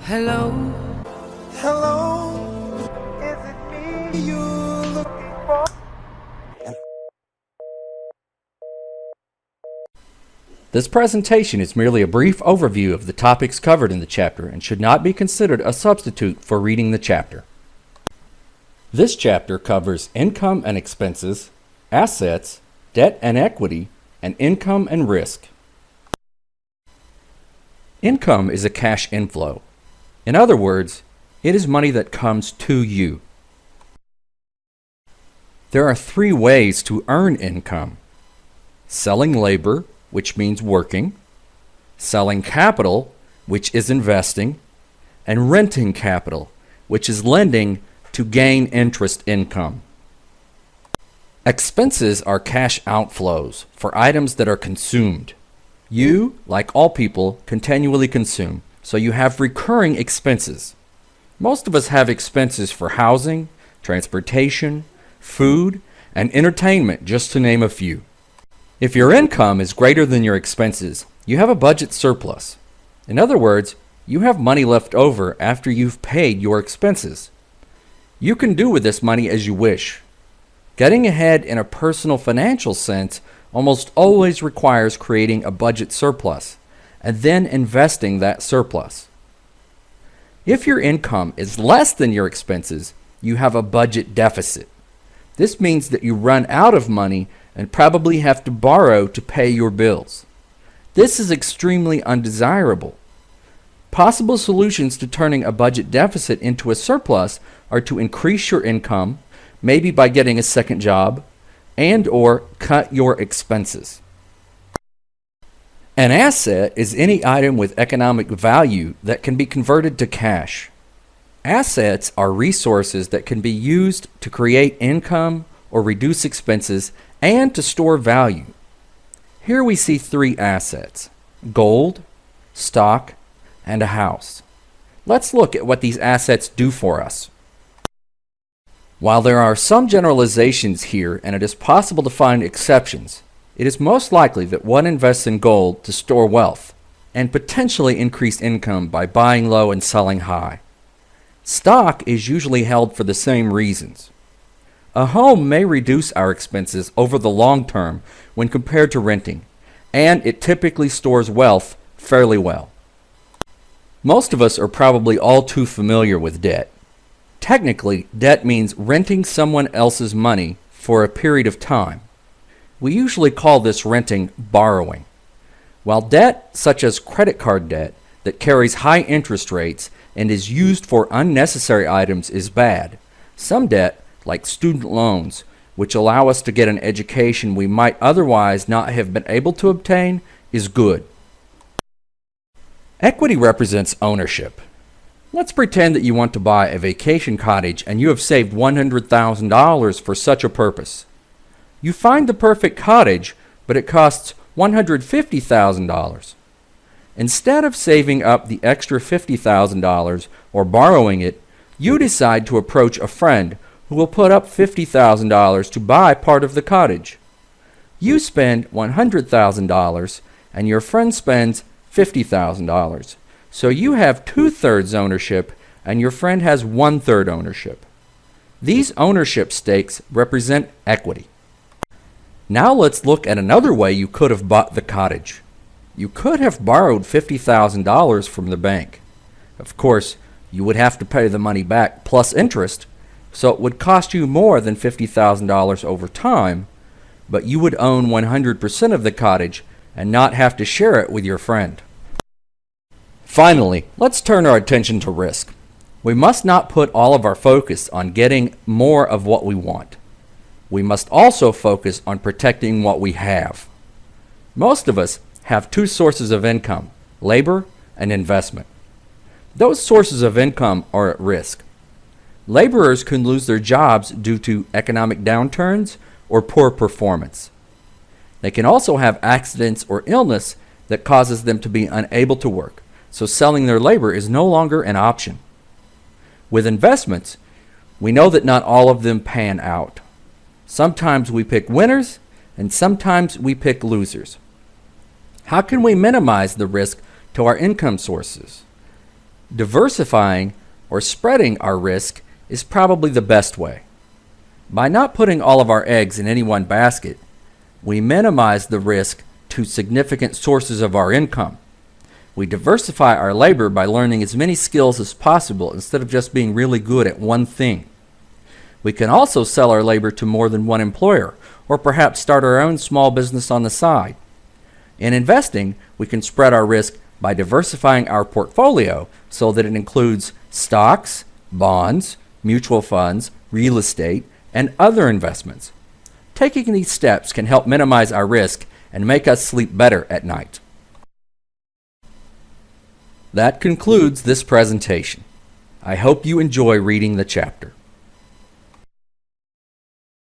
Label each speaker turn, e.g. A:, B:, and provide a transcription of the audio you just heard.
A: Hello.
B: Hello, is it me you looking for?
C: This presentation is merely a brief overview of the topics covered in the chapter and should not be considered a substitute for reading the chapter. This chapter covers income and expenses, assets, debt and equity, and income and risk. Income is a cash inflow. In other words, it is money that comes to you. There are three ways to earn income: selling labor, which means working; selling capital, which is investing; and renting capital, which is lending to gain interest income. Expenses are cash outflows for items that are consumed. You, like all people, continually consume, so you have recurring expenses. Most of us have expenses for housing, transportation, food, and entertainment, just to name a few. If your income is greater than your expenses, you have a budget surplus. In other words, you have money left over after you've paid your expenses. You can do with this money as you wish. Getting ahead in a personal financial sense almost always requires creating a budget surplus and then investing that surplus. If your income is less than your expenses, you have a budget deficit. This means that you run out of money and probably have to borrow to pay your bills. This is extremely undesirable. Possible solutions to turning a budget deficit into a surplus are to increase your income, maybe by getting a second job, and/or cut your expenses. An asset is any item with economic value that can be converted to cash. Assets are resources that can be used to create income or reduce expenses and to store value. Here we see three assets: gold, stock, and a house. Let's look at what these assets do for us. While there are some generalizations here and it is possible to find exceptions, it is most likely that one invests in gold to store wealth and potentially increase income by buying low and selling high. Stock is usually held for the same reasons. A home may reduce our expenses over the long term when compared to renting, and it typically stores wealth fairly well. Most of us are probably all too familiar with debt. Technically, debt means renting someone else's money for a period of time. We usually call this renting borrowing. While debt, such as credit card debt, that carries high interest rates and is used for unnecessary items is bad, some debt, like student loans, which allow us to get an education we might otherwise not have been able to obtain, is good. Equity represents ownership. Let's pretend that you want to buy a vacation cottage and you have saved $100,000 for such a purpose. You find the perfect cottage, but it costs $150,000. Instead of saving up the extra $50,000 or borrowing it, you decide to approach a friend who will put up $50,000 to buy part of the cottage. You spend $100,000 and your friend spends $50,000. So you have 2/3 ownership and your friend has 1/3 ownership. These ownership stakes represent equity. Now let's look at another way you could have bought the cottage. You could have borrowed $50,000 from the bank. Of course, you would have to pay the money back plus interest, so it would cost you more than $50,000 over time, but you would own 100% of the cottage and not have to share it with your friend. Finally, let's turn our attention to risk. We must not put all of our focus on getting more of what we want. We must also focus on protecting what we have. Most of us have two sources of income: labor and investment. Those sources of income are at risk. Laborers can lose their jobs due to economic downturns or poor performance. They can also have accidents or illness that causes them to be unable to work, so selling their labor is no longer an option. With investments, we know that not all of them pan out. Sometimes we pick winners, and sometimes we pick losers. How can we minimize the risk to our income sources? Diversifying or spreading our risk is probably the best way. By not putting all of our eggs in any one basket, we minimize the risk to significant sources of our income. We diversify our labor by learning as many skills as possible instead of just being really good at one thing. We can also sell our labor to more than one employer, or perhaps start our own small business on the side. In investing, we can spread our risk by diversifying our portfolio so that it includes stocks, bonds, mutual funds, real estate, and other investments. Taking these steps can help minimize our risk and make us sleep better at night. That concludes this presentation. I hope you enjoy reading the chapter.